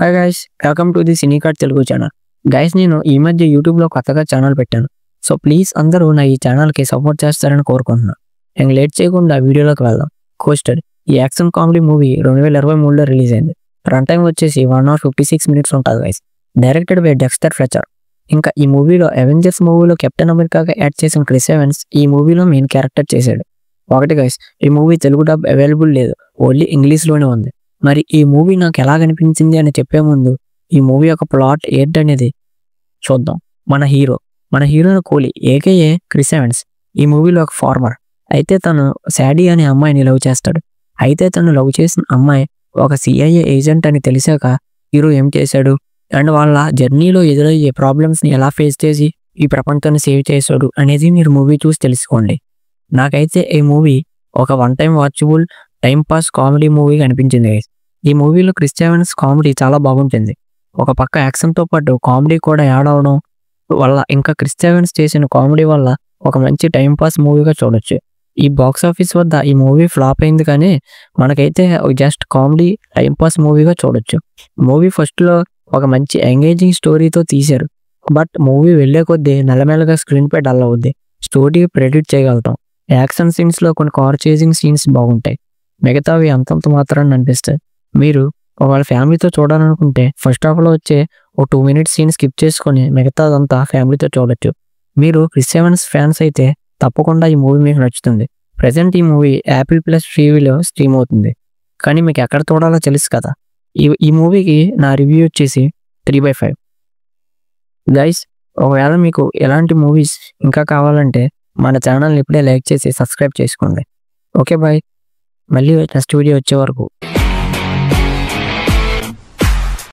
Hi guys, welcome to the cine card Telugu channel. Guys, నేను ఈ మధ్య యూట్యూబ్లో కొత్తగా ఛానల్ పెట్టాను. సో ప్లీజ్ అందరూ నా ఈ ఛానల్కి సపోర్ట్ చేస్తారని కోరుకుంటున్నాను. నేను లేట్ చేయకుండా వీడియోలోకి వెళ్దాం. కోస్టర్ ఈ యాక్షన్ కామెడీ మూవీ 2023లో రిలీజ్ అయింది. రన్ టైం వచ్చేసి 1 hour 56 minutes ఉంటుంది guys. Directed by Dexter Fletcher. ఇంకా ఈ మూవీలో అవెంజర్స్ మూవీలో కెప్టెన్ అమెరికాగా యాడ్ చేసిన క్రిస్ ఎవన్స్ ఈ మూవీలో మెయిన్ క్యారెక్టర్ చేశాడు. ఒకటి గైస్, ఈ మూవీ తెలుగు డబ్ అవైలబుల్ లేదు, ఓన్లీ ఇంగ్లీష్లోనే ఉంది. మరి ఈ మూవీ నాకు ఎలా అనిపించింది అని చెప్పే ముందు ఈ మూవీ యొక్క ప్లాట్ ఏంటనేది చూద్దాం. మన హీరోని కోహ్లీ ఏకేఏ క్రిస్ ఎవన్స్ ఈ మూవీలో ఒక ఫార్మర్. అయితే తను శాడీ అనే అమ్మాయిని లవ్ చేస్తాడు. అయితే తను లవ్ చేసిన అమ్మాయి ఒక CIA ఏజెంట్ అని తెలిసాక హీరో ఏం చేశాడు అండ్ వాళ్ళ జర్నీలో ఎదురయ్యే ప్రాబ్లమ్స్ని ఎలా ఫేస్ చేసి ఈ ప్రపంచాన్ని సేవ్ చేశాడు అనేది మీరు మూవీ చూసి తెలుసుకోండి. నాకైతే ఈ మూవీ ఒక one time watchable time pass comedy మూవీగా అనిపించింది. ఈ మూవీలో క్రిస్ ఎవన్స్ కామెడీ చాలా బాగుంటుంది. ఒక పక్క యాక్షన్తో పాటు కామెడీ కూడా యాడ్ అవడం వల్ల ఇంకా క్రిస్ ఎవన్స్ చేసిన కామెడీ వల్ల ఒక మంచి టైం పాస్ మూవీగా చూడొచ్చు. ఈ బాక్స్ ఆఫీస్ వద్ద ఈ మూవీ ఫ్లాప్ అయింది, కానీ మనకైతే జస్ట్ కామెడీ టైం పాస్ మూవీగా చూడొచ్చు. మూవీ ఫస్ట్లో ఒక మంచి ఎంగేజింగ్ స్టోరీతో తీశారు, బట్ మూవీ వెళ్లే కొద్దీ నెలమెల్లగా స్క్రీన్ పై డల్ అవుద్ది. స్టోరీ ప్రెడిక్ట్ చేయగలుగుతాం. యాక్షన్ సీన్స్లో కొన్ని కార్ చేసింగ్ సీన్స్ బాగుంటాయి, మిగతావి అంతంత మాత్రాన్ని అనిపిస్తాయి. మీరు ఒకవేళ ఫ్యామిలీతో చూడాలనుకుంటే ఫస్ట్ హాఫ్లో వచ్చే ఓ 2 minutes సీన్ స్కిప్ చేసుకొని మిగతాదంతా ఫ్యామిలీతో చూడొచ్చు. మీరు క్రిస్ ఎవన్స్ ఫ్యాన్స్ అయితే తప్పకుండా ఈ మూవీ మీకు నచ్చుతుంది. ప్రజెంట్ ఈ మూవీ Apple+ టీవీలో స్ట్రీమ్ అవుతుంది, కానీ మీకు ఎక్కడ చూడాలో తెలుసు కదా. ఈ మూవీకి నా రివ్యూ వచ్చేసి 3/5. గైస్, ఒకవేళ మీకు ఎలాంటి మూవీస్ ఇంకా కావాలంటే మన ఛానల్ని ఇప్పుడే లైక్ చేసి సబ్స్క్రైబ్ చేసుకోండి. ఓకే బాయ్, మళ్ళీ నెక్స్ట్ వీడియో వచ్చే వరకు.